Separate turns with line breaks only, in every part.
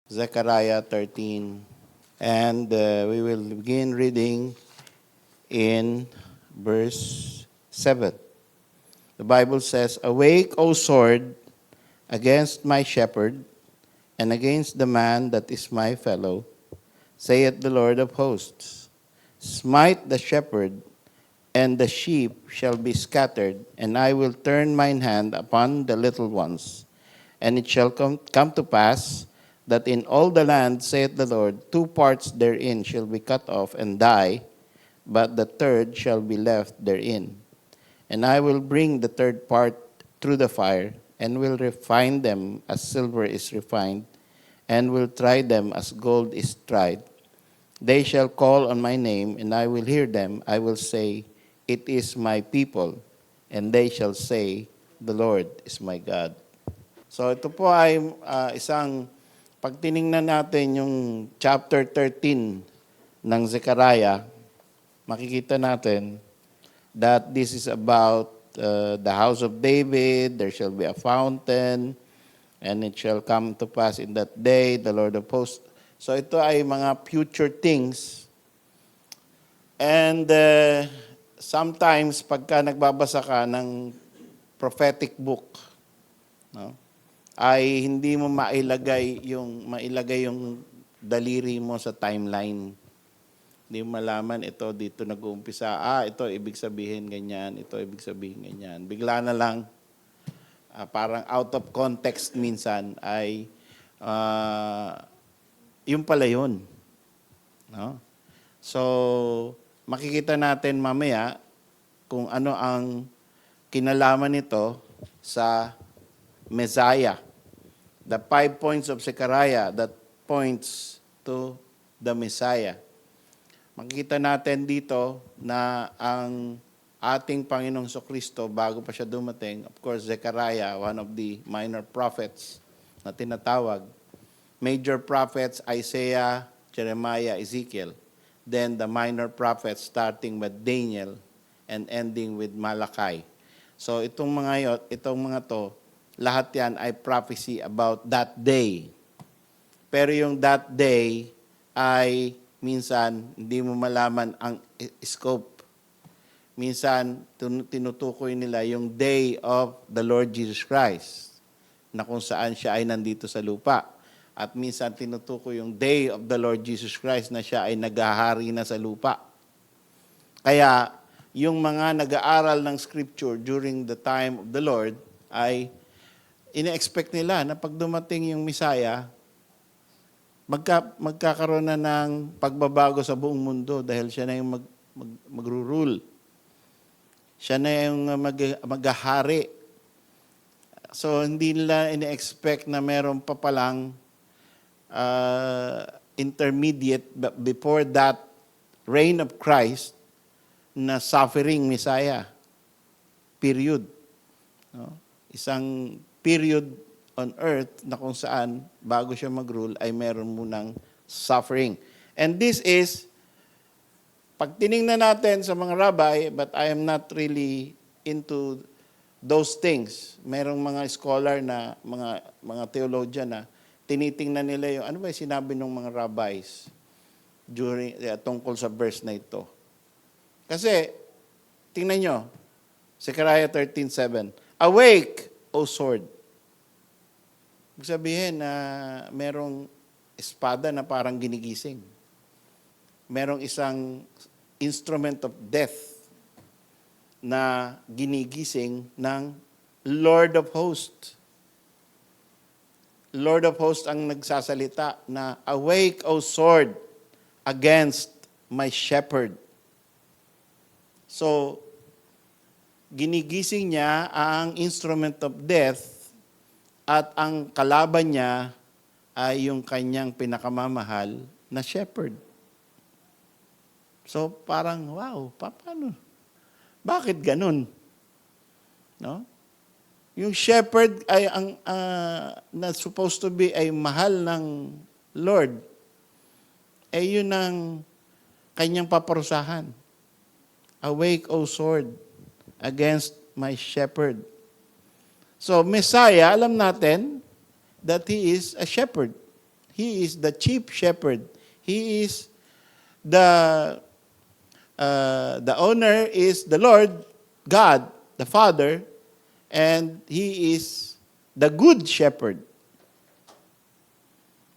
Zechariah 13. And we will begin reading in verse 7. The Bible says, "Awake, O sword, against my shepherd, and against the man that is my fellow, saith the Lord of hosts. Smite the shepherd, and the sheep shall be scattered, and I will turn mine hand upon the little ones. And it shall come to pass, that in all the land, saith the Lord, two parts therein shall be cut off and die, but the third shall be left therein. And I will bring the third part through the fire, and will refine them as silver is refined, and will try them as gold is tried. They shall call on my name, and I will hear them. I will say, It is my people. And they shall say, The Lord is my God." So ito po ay pag tiningnan natin yung chapter 13 ng Zechariah, makikita natin that this is about the house of David. There shall be a fountain, and it shall come to pass in that day, the Lord of hosts. So ito ay mga future things. And sometimes pagka nagbabasa ka ng prophetic book, no, ay hindi mo mailagay yung daliri mo sa timeline. Hindi mo malaman ito dito nag-uumpisa. Ito ibig sabihin ganyan, ito ibig sabihin ganyan. Bigla na lang parang out of context minsan ay yung pala yun. No? So, makikita natin mamaya kung ano ang kinalaman nito sa Messiah. The 5 points of Zechariah that points to the Messiah. Makikita natin dito na ang ating Panginoong Kristo bago pa siya dumating, of course, Zechariah, one of the minor prophets na tinatawag. Major prophets, Isaiah, Jeremiah, Ezekiel. Then the minor prophets starting with Daniel and ending with Malachi. So itong mga to, lahat yan ay prophecy about that day. Pero yung that day ay minsan hindi mo malaman ang scope. Minsan tinutukoy nila yung day of the Lord Jesus Christ na kung saan siya ay nandito sa lupa. At minsan tinutukoy yung day of the Lord Jesus Christ na siya ay naghahari na sa lupa. Kaya yung mga nag-aaral ng scripture during the time of the Lord ay ina-expect nila na pag dumating yung Messiah, magkakaroon na ng pagbabago sa buong mundo dahil siya na yung magro-rule. Siya na yung maghahari. So, hindi nila ina-expect na meron pa palang intermediate before that reign of Christ na suffering Messiah. Period. No? Isang period on earth na kung saan bago siya mag-rule ay meron munang suffering. And this is, pag tiningnan natin sa mga rabbi, but I am not really into those things. Merong mga scholar na, mga theologian na tinitingnan nila yung, ano ba yung sinabi ng mga rabbis tungkol sa verse na ito. Kasi, tingnan nyo, Zechariah 13:7, "Awake, O sword." Ibig sabihin na merong espada na parang ginigising. Merong isang instrument of death na ginigising ng Lord of Hosts. Lord of Hosts ang nagsasalita na, "Awake, O sword, against my shepherd." So, ginigising niya ang instrument of death at ang kalaban niya ay yung kanyang pinakamamahal na shepherd. So parang, wow, paano? Bakit ganun? No? Yung shepherd ay na supposed to be ay mahal ng Lord. Yun ang kanyang paparusahan. "Awake, O sword, against my shepherd." So, Messiah, alam natin that He is a shepherd. He is the chief shepherd. He is the owner is the Lord, God, the Father, and He is the good shepherd.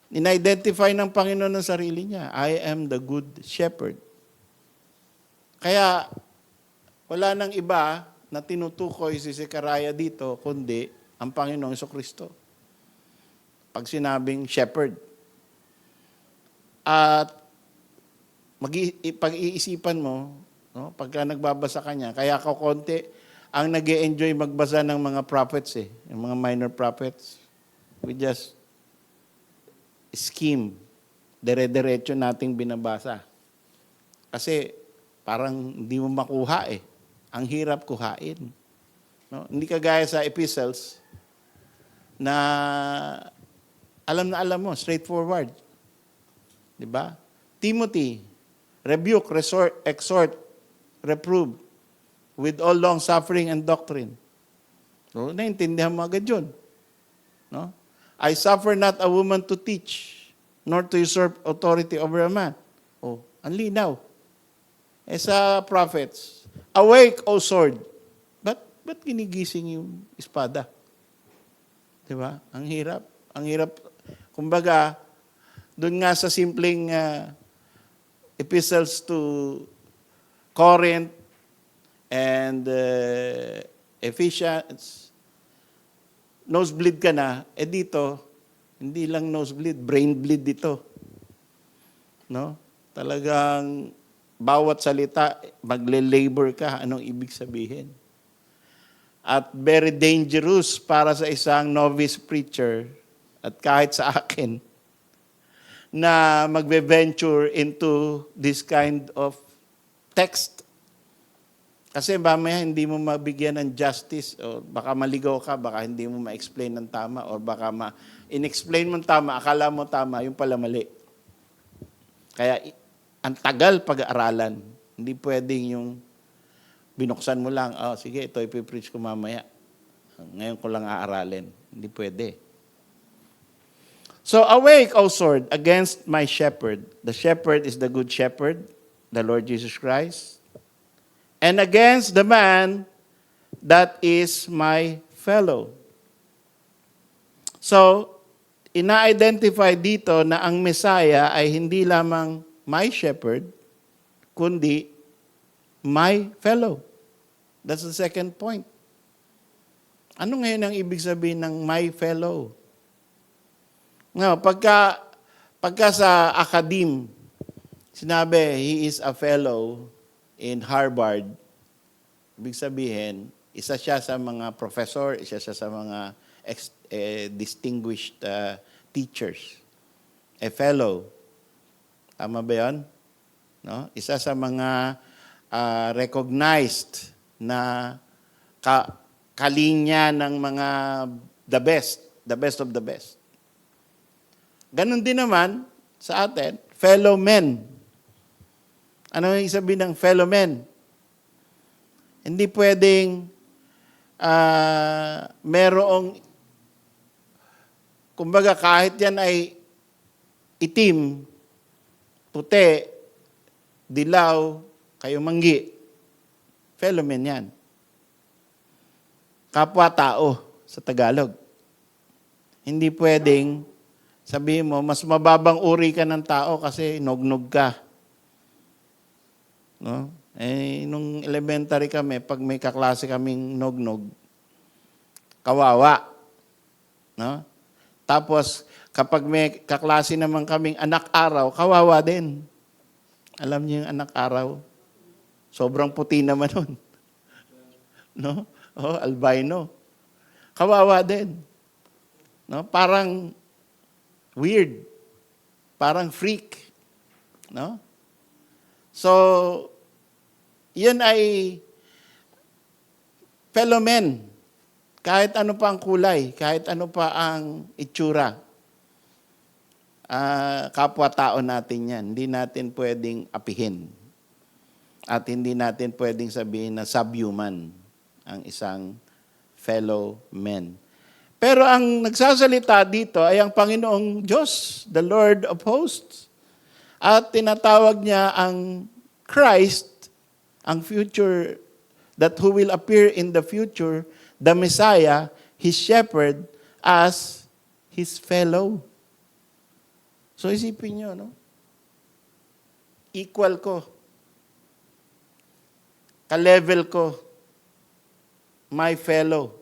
In-identify ng Panginoon ng sarili niya, I am the good shepherd. Kaya, wala nang iba na tinutukoy si Zechariah dito, kundi ang Panginoong Jesucristo. Pag sinabing shepherd. At pag-iisipan mo, no, pagka nagbabasa ka niya, kaya ako konti ang nag-e-enjoy magbasa ng mga prophets yung mga minor prophets. We just skim, dire-diretso nating binabasa. Kasi parang hindi mo makuha Ang hirap kuhain. No? Hindi kagaya sa epistles na alam mo, straightforward. Di ba? Timothy, rebuke, exhort, reprove with all long suffering and doctrine. So, naintindihan mo agad yun. No? I suffer not a woman to teach, nor to usurp authority over a man. Oh, ang linaw. Sa prophets, awake, O sword. Ba't ginigising yung espada? Di ba? Ang hirap. Ang hirap. Kumbaga, doon nga sa simpleng epistles to Corinth and Ephesians, nosebleed ka na, dito, hindi lang nosebleed, brain bleed dito. No? Talagang bawat salita, magle-labor ka, anong ibig sabihin. At very dangerous para sa isang novice preacher, at kahit sa akin, na magbe-venture into this kind of text. Kasi mamaya hindi mo mabigyan ng justice, o baka maligaw ka, baka hindi mo ma-explain ng tama, o baka in-explain mo tama, akala mo tama, yung pala mali. Kaya ang tagal pag-aaralan. Hindi pwedeng yung binuksan mo lang, sige, ito ipipreach ko mamaya. Ngayon ko lang aaralin. Hindi pwede. So, awake, O sword, against my shepherd. The shepherd is the good shepherd, the Lord Jesus Christ. And against the man that is my fellow. So, ina-identify dito na ang Messiah ay hindi lamang my shepherd, kundi my fellow. That's the second point. Ano ngayon ang ibig sabihin ng my fellow? Now, pagka sa academe, sinabi, he is a fellow in Harvard, ibig sabihin, isa siya sa mga professor, isa siya sa mga distinguished teachers. A fellow. Tama ba yun? No? Isa sa mga recognized na kalinya ng mga the best of the best. Ganon din naman sa atin, fellow men. Ano yung sabihin ng fellow men? Hindi pwedeng merong, kumbaga kahit yan ay itim, puti, dilaw, kayo manggi, fellow men yan. Kapwa-tao sa Tagalog. Hindi pwedeng sabihin mo, mas mababang uri ka ng tao kasi nog-nog ka. No? Nung elementary kami, pag may kaklase kaming nog-nog, kawawa. No? Tapos, kapag may kaklase naman kaming anak-araw, kawawa din. Alam niyo yung anak-araw? Sobrang puti naman nun. No? Albino. Kawawa din. No? Parang weird. Parang freak. No? So, yan ay fellow men. Kahit ano pa ang kulay, kahit ano pa ang itsura. Kapwa-tao natin yan. Hindi natin pwedeng apihin. At hindi natin pwedeng sabihin na subhuman ang isang fellow men. Pero ang nagsasalita dito ay ang Panginoong Diyos, the Lord of hosts. At tinatawag niya ang Christ, ang future, that who will appear in the future, the Messiah, His shepherd, as His fellow. So isipin niyo, no? Equal ko. Ka-level ko. My fellow.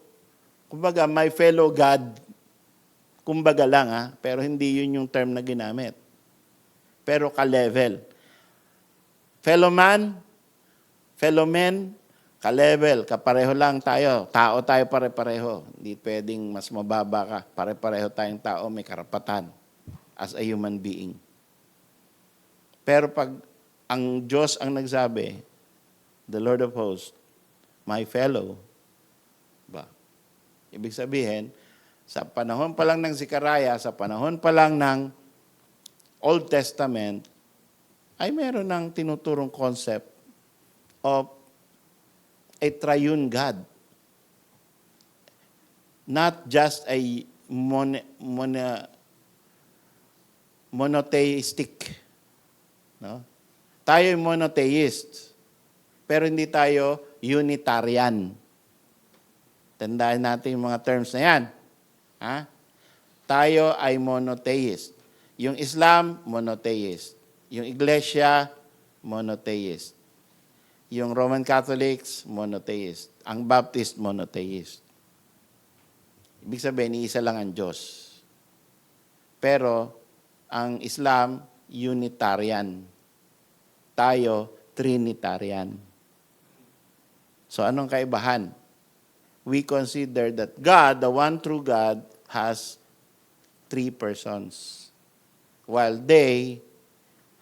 Kumbaga, my fellow God. Kumbaga lang, pero hindi yun yung term na ginamit. Pero ka-level. Fellow man, fellow men, ka-level, kapareho lang tayo. Tao tayo pare-pareho. Hindi pwedeng mas mababa ka. Pare-pareho tayong tao, may karapatan as a human being. Pero pag ang Diyos ang nagsabi, the Lord of hosts, my fellow, ba? Ibig sabihin, sa panahon pa lang ng Zechariah, sa panahon pa lang ng Old Testament, ay meron ng tinuturong concept of a triune God. Not just a monotheistic. No? Tayo ay monotheist, pero hindi tayo Unitarian. Tandaan natin yung mga terms na yan. Tayo ay monotheist. Yung Islam, monotheist. Yung Iglesia, monotheist. Yung Roman Catholics, monotheist. Ang Baptist, monotheist. Ibig sabihin, isa lang ang Diyos. Pero, ang Islam, Unitarian. Tayo, Trinitarian. So, anong kaibahan? We consider that God, the one true God, has 3 persons. While they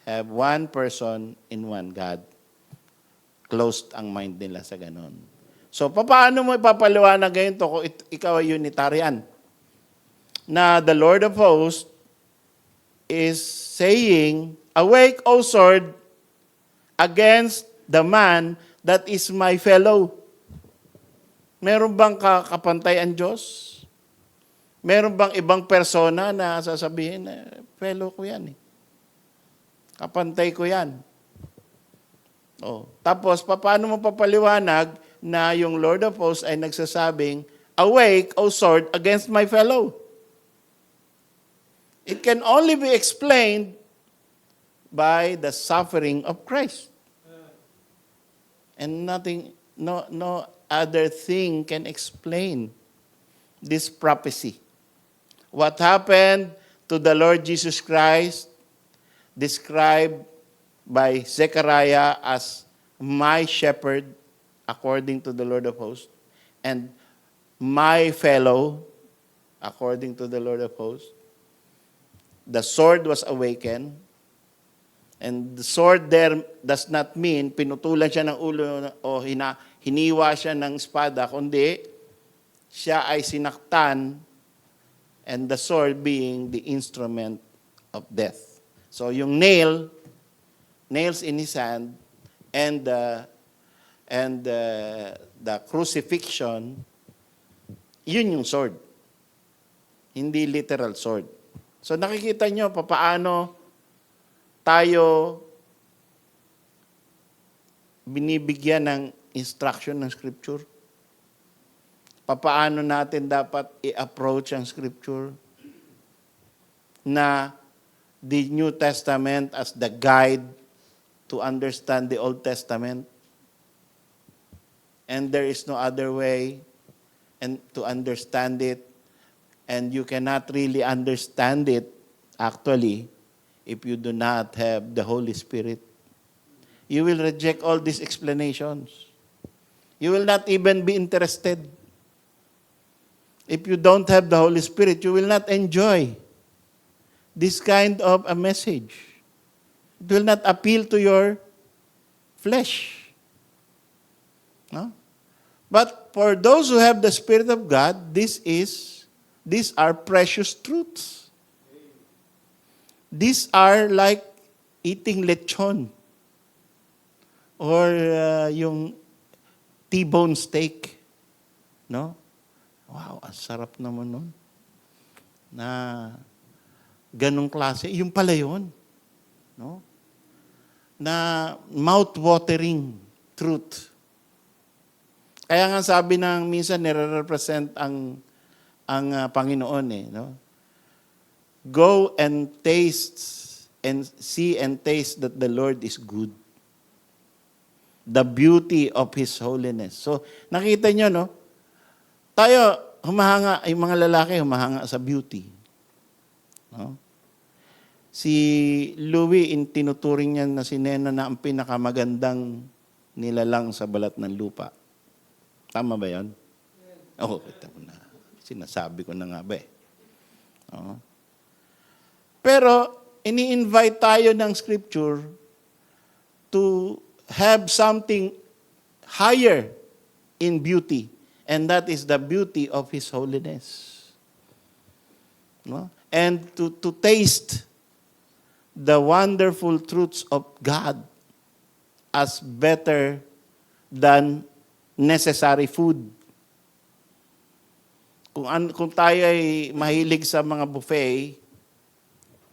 have 1 person in 1 God. Closed ang mind nila sa ganon. So, paano mo ipapaliwanag ngayon to kung ikaw ay Unitarian? Na the Lord of hosts is saying, awake, O sword, against the man that is my fellow. Meron bang kakapantay ang Diyos? Meron bang ibang persona na sasabihin, fellow ko yan eh. Kapantay ko yan. Tapos, paano mo papaliwanag na yung Lord of Hosts ay nagsasabing, awake, O sword, against my fellow? It can only be explained by the suffering of Christ. And no other thing can explain this prophecy. What happened to the Lord Jesus Christ, described by Zechariah as my shepherd, according to the Lord of hosts, and my fellow, according to the Lord of hosts. The sword was awakened, and the sword there does not mean pinutulan siya ng ulo o hiniwa siya ng espada, kundi siya ay sinaktan, and the sword being the instrument of death. So yung nails in his hand, and the crucifixion, yun yung sword. Hindi literal sword. So nakikita nyo paano tayo binibigyan ng instruction ng Scripture. Paano natin dapat i-approach ang Scripture na the New Testament as the guide to understand the Old Testament. And there is no other way and to understand it. And you cannot really understand it, actually, if you do not have the Holy Spirit. You will reject all these explanations. You will not even be interested. If you don't have the Holy Spirit, you will not enjoy this kind of a message. It will not appeal to your flesh. No? But for those who have the Spirit of God, these are precious truths. These are like eating lechon or yung T-bone steak. No? Wow, ang sarap naman nun. Na ganong klase. Yung pala yun. No? Na mouth-watering truth. Kaya nga sabi ng minsan nire-represent ang Panginoon no? Go and taste and see and taste that the Lord is good. The beauty of His holiness. So, nakita nyo, no? Tayo, humahanga, yung mga lalaki, humahanga sa beauty. No? Si Louis, tinuturing niya na si Nena na ang pinakamagandang nilalang sa balat ng lupa. Tama ba yun? Oo, kita mo na. Sinasabi ko na nga ba eh. Oo. Pero, ini-invite tayo ng Scripture to have something higher in beauty. And that is the beauty of His holiness. No? And to taste the wonderful truths of God as better than necessary food. Kung tayo ay mahilig sa mga buffet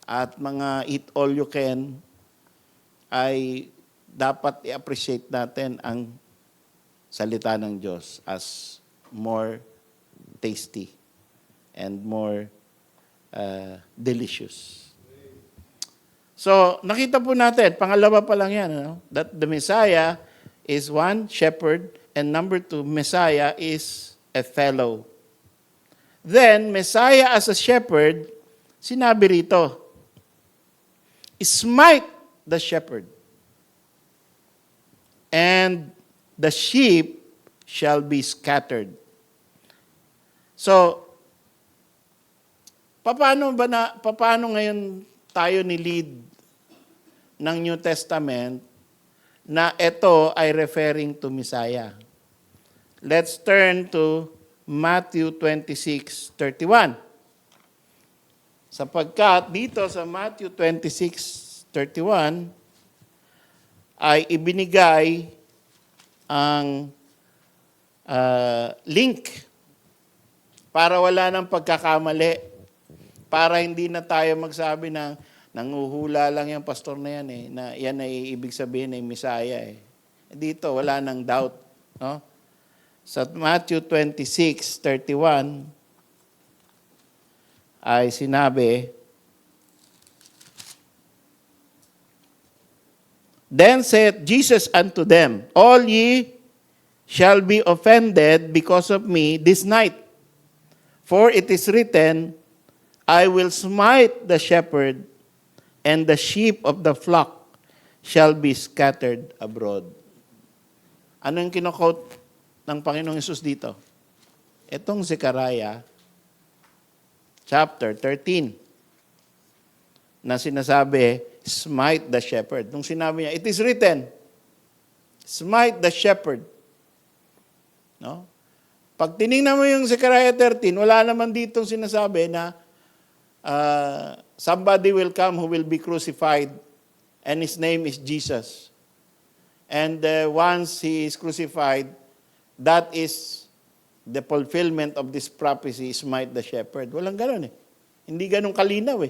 at mga eat all you can, ay dapat i-appreciate natin ang salita ng Diyos as more tasty and more delicious. So, nakita po natin, pangalawa pa lang yan, that the Messiah is one, shepherd, and number two, Messiah is a fellow. Then, Messiah as a shepherd, sinabi rito, smite the shepherd, and the sheep shall be scattered. So, paano ngayon tayo ni-lead ng New Testament na ito ay referring to Messiah? Let's turn to Matthew 26:31. Sapagkat dito sa Matthew 26:31 ay ibinigay ang link para wala nang pagkakamali, para hindi na tayo magsabi ng nanguhula lang yung pastor na yan na yan ay ibig sabihin ng Messiah Dito wala nang doubt, no? Sa Matthew 26:31 ay sinabi, Then said Jesus unto them, All ye shall be offended because of me this night. For it is written, I will smite the shepherd, and the sheep of the flock shall be scattered abroad. Ano yung kino-quote ng Panginoong Hesus dito? Itong Zechariah chapter 13 na sinasabi, smite the shepherd. Nung sinabi niya, it is written, smite the shepherd. No? Pag tinignan mo yung Zechariah 13, wala naman ditong sinasabi na somebody will come who will be crucified and his name is Jesus. And once he is crucified, that is the fulfillment of this prophecy, smite the shepherd. Walang ganun Hindi ganun kalinaw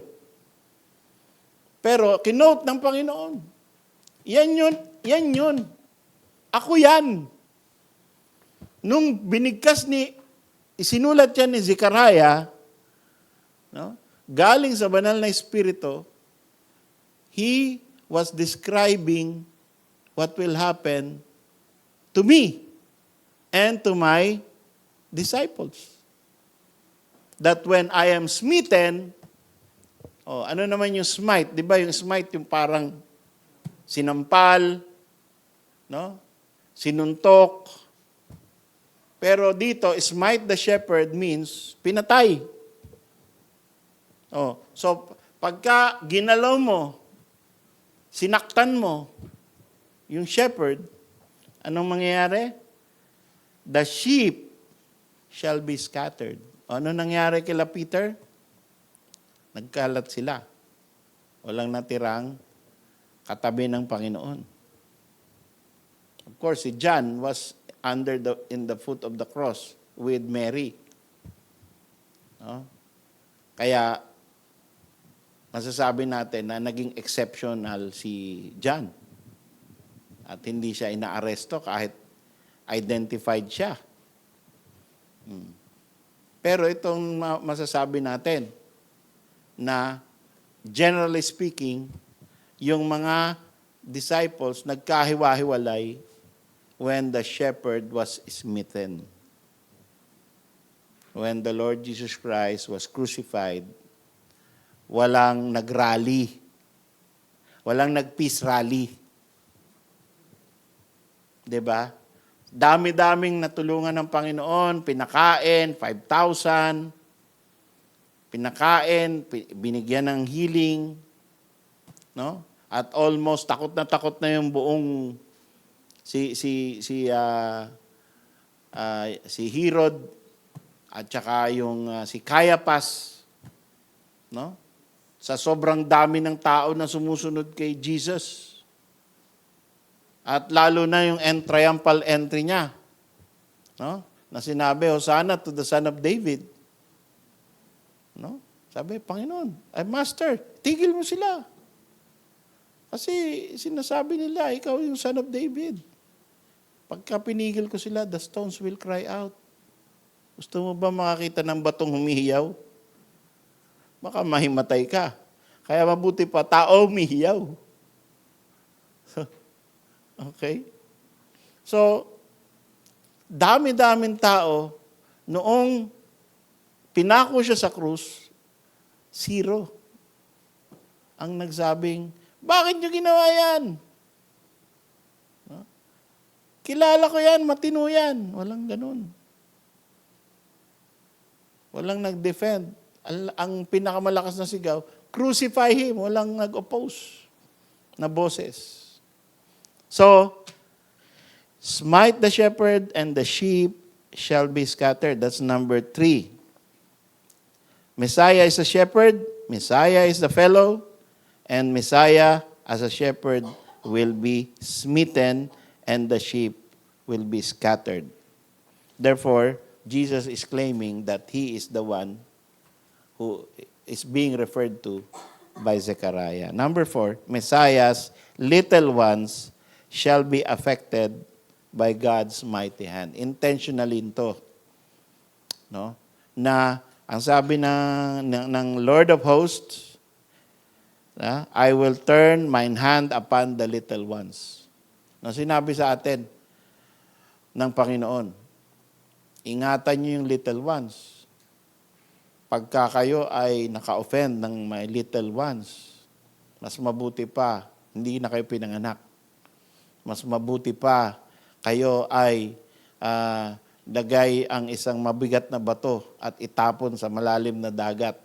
Pero kinote ng Panginoon. Yan yun. Ako yan. Nung binigkas isinulat yan ni Zechariah, no? Galing sa banal na Espiritu, he was describing what will happen to me and to my disciples. That when I am smitten, ano naman yung smite? Di ba yung smite yung parang sinampal, no? Sinuntok. Pero dito, smite the shepherd means pinatay. So pagka ginalaw mo, sinaktan mo yung shepherd, anong mangyayari? The sheep shall be scattered. Ano nangyari kila Peter? Nagkalat sila. Walang natirang katabi ng Panginoon. Of course, si John was in the foot of the cross with Mary. No? Kaya, masasabi natin na naging exceptional si John. At hindi siya inaaresto kahit identified siya. Pero itong masasabi natin na generally speaking, yung mga disciples nagkahiwa-hiwalay when the shepherd was smitten. When the Lord Jesus Christ was crucified, walang nag-rally. Walang nag-peace rally. 'Di ba? Dami-daming natulungan ng Panginoon, pinakain, 5,000, pinakain, binigyan ng healing, no? At almost takot na yung buong si Herod at saka yung si Caiaphas, no? Sa sobrang dami ng tao na sumusunod kay Jesus. At lalo na yung triumphal entry niya, no? Na sinabi, Hosanna to the Son of David. No? Sabi, Panginoon, ay Master, tigil mo sila. Kasi sinasabi nila, ikaw yung Son of David. Pagka pinigil ko sila, the stones will cry out. Gusto mo ba makakita ng batong humihiyaw? Baka mahimatay ka. Kaya mabuti pa, tao humihiyaw. Okay? So, dami-daming tao, noong pinako siya sa krus, 0. Ang nagsabing, bakit niyo ginawa yan? Kilala ko yan, matino yan. Walang ganun. Walang nag-defend. Ang pinakamalakas na sigaw, crucify him. Walang nag-oppose na boses. So, smite the shepherd and the sheep shall be scattered. That's number 3. Messiah is a shepherd, Messiah is the fellow, and Messiah as a shepherd will be smitten and the sheep will be scattered. Therefore, Jesus is claiming that he is the one who is being referred to by Zechariah. Number 4, Messiah's little ones shall be affected by God's mighty hand. Intentionally ito. No? Na ang sabi ng Lord of Hosts, I will turn mine hand upon the little ones. No, sinabi sa atin ng Panginoon, ingatan niyo yung little ones. Pagka kayo ay naka-offend ng my little ones, mas mabuti pa, hindi na kayo pinanganak. Mas mabuti pa, kayo ay lagay ang isang mabigat na bato at itapon sa malalim na dagat.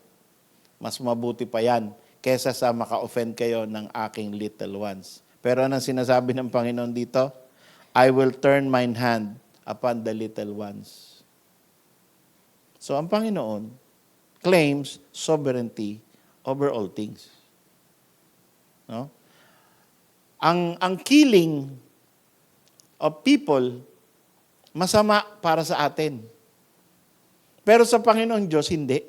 Mas mabuti pa yan kesa sa maka-offend kayo ng aking little ones. Pero anong sinasabi ng Panginoon dito? I will turn mine hand upon the little ones. So ang Panginoon claims sovereignty over all things. No? Ang killing of people, masama para sa atin. Pero sa Panginoon Diyos, hindi.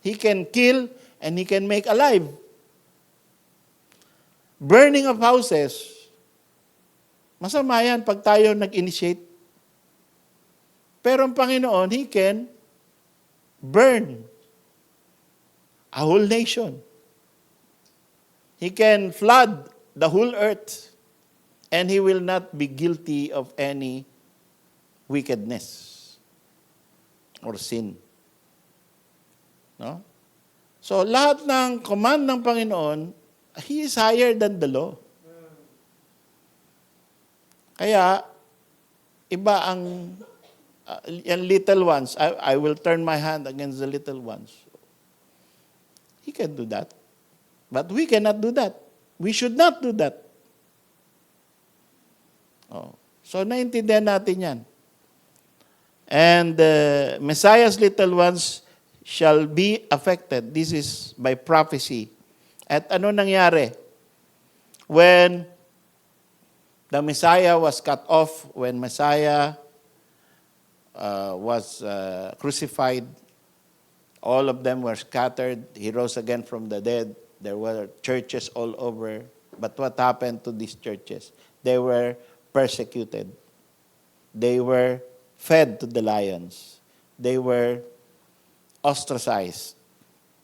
He can kill and He can make alive. Burning of houses, masama yan pag tayo nag-initiate. Pero ang Panginoon, He can burn a whole nation. He can flood the whole earth, and He will not be guilty of any wickedness or sin. No? So, lahat ng command ng Panginoon, He is higher than the law. Kaya, iba ang yung little ones. I will turn my hand against the little ones. He can do that. But we cannot do that. We should not do that. Oh. So, naintindihan natin yan. And Messiah's little ones shall be affected. This is by prophecy. At ano nangyari? When the Messiah was cut off, when Messiah was crucified, All of them were scattered. He rose again from the dead. There were churches all over. But what happened to these churches? They were persecuted. They were fed to the lions. They were ostracized.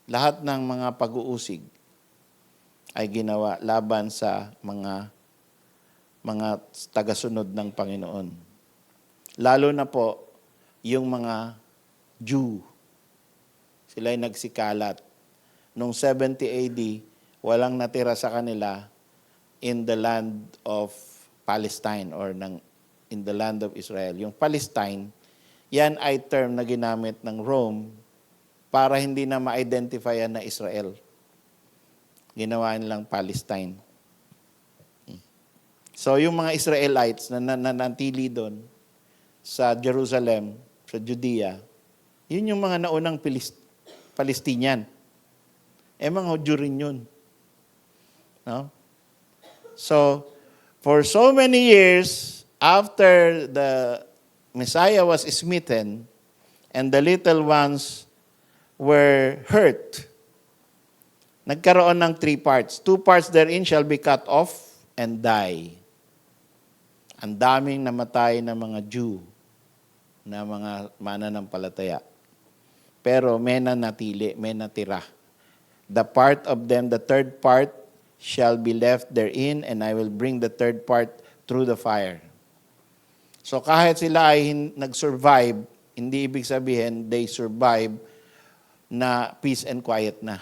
Lahat ng mga pag-uusig ay ginawa laban sa mga tagasunod ng Panginoon. Lalo na po yung mga Jew. Sila ay nagsikalat. Noong 70 AD, walang natira sa kanila in the land of Palestine or in the land of Israel. Yung Palestine, yan ay term na ginamit ng Rome para hindi na ma-identify na Israel. Ginawa nilang Palestine. So yung mga Israelites na nanatili doon sa Jerusalem, sa Judea, yun yung mga naunang Palestinian. Mga Hudyo rin yun. No? So, for so many years, after the Messiah was smitten, and the little ones were hurt, nagkaroon ng 3 parts. 2 parts therein shall be cut off and die. Ang daming namatay na mga Jew, na mga mananampalataya. Pero may nanatili, may natira. The part of them, the 3rd part, shall be left therein, and I will bring the 3rd part through the fire. So kahit sila ay nag-survive, hindi ibig sabihin they survive na peace and quiet na.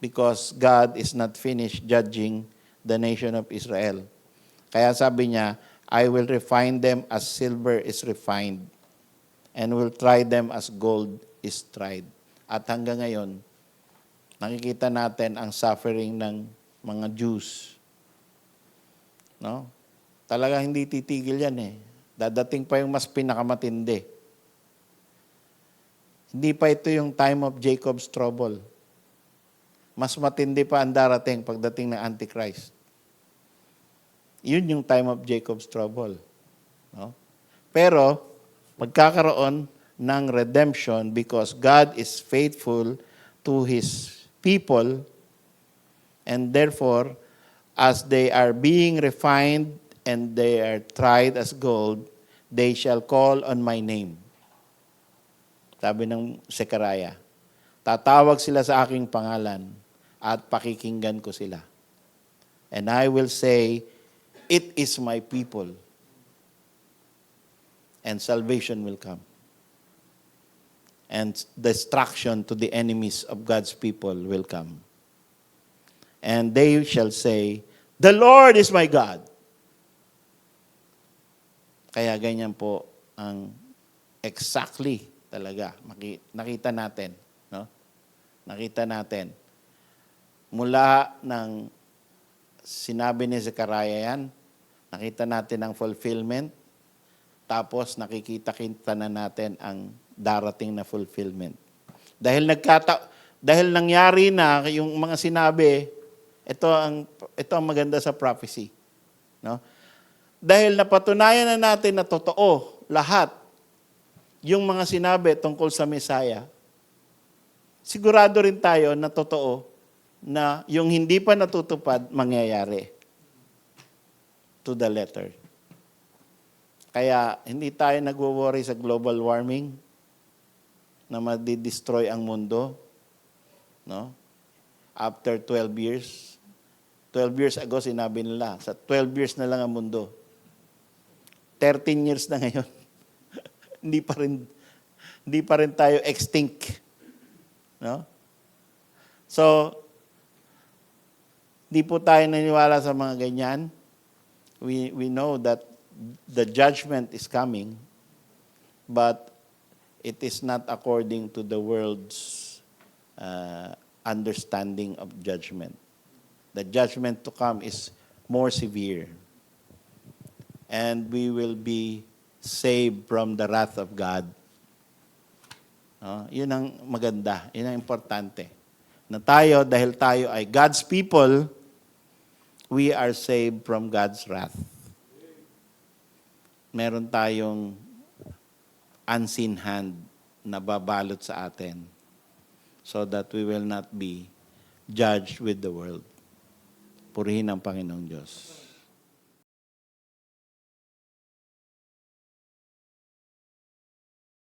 Because God is not finished judging the nation of Israel. Kaya sabi niya, I will refine them as silver is refined, and will try them as gold is tried. At hanggang ngayon, nakikita natin ang suffering ng mga Jews. No? Talaga hindi titigil yan eh. Dadating pa yung mas pinakamatindi. Hindi pa ito yung time of Jacob's trouble. Mas matindi pa ang darating pagdating ng Antichrist. Yun yung time of Jacob's trouble. No? Pero, magkakaroon ng redemption because God is faithful to His people, and therefore, as they are being refined and they are tried as gold, they shall call on my name. Sabi ng Zechariah, tatawag sila sa aking pangalan at pakikinggan ko sila. And I will say, it is my people. And salvation will come. And destruction to the enemies of God's people will come. And they shall say, the Lord is my God. Kaya ganyan po ang exactly talaga. Nakita natin. No? Nakita natin. Mula ng sinabi ni Zechariah yan, nakita natin ang fulfillment, tapos nakikita-kita na natin ang darating na fulfillment. Dahil nangyari na yung mga sinabi, ito ang maganda sa prophecy. No? Dahil napatunayan na natin na totoo lahat yung mga sinabi tungkol sa Messiah, sigurado rin tayo na totoo na yung hindi pa natutupad, mangyayari. To the letter. Kaya hindi tayo nagwo-worry sa global warming na madi-destroy ang mundo. No? After 12 years. 12 years ago, sinabi nila, sa 12 years na lang ang mundo. 13 years na ngayon. hindi pa rin tayo extinct. No? So, di po tayo naniwala sa mga ganyan. We know that the judgment is coming, but it is not according to the world's understanding of judgment. The judgment to come is more severe. And we will be saved from the wrath of God. Yun ang maganda, yun ang importante. Na tayo, dahil tayo ay God's people, we are saved from God's wrath. Meron tayong unseen hand na babalot sa atin. so that we will not be judged with the world. Purihin ang Panginoong Diyos.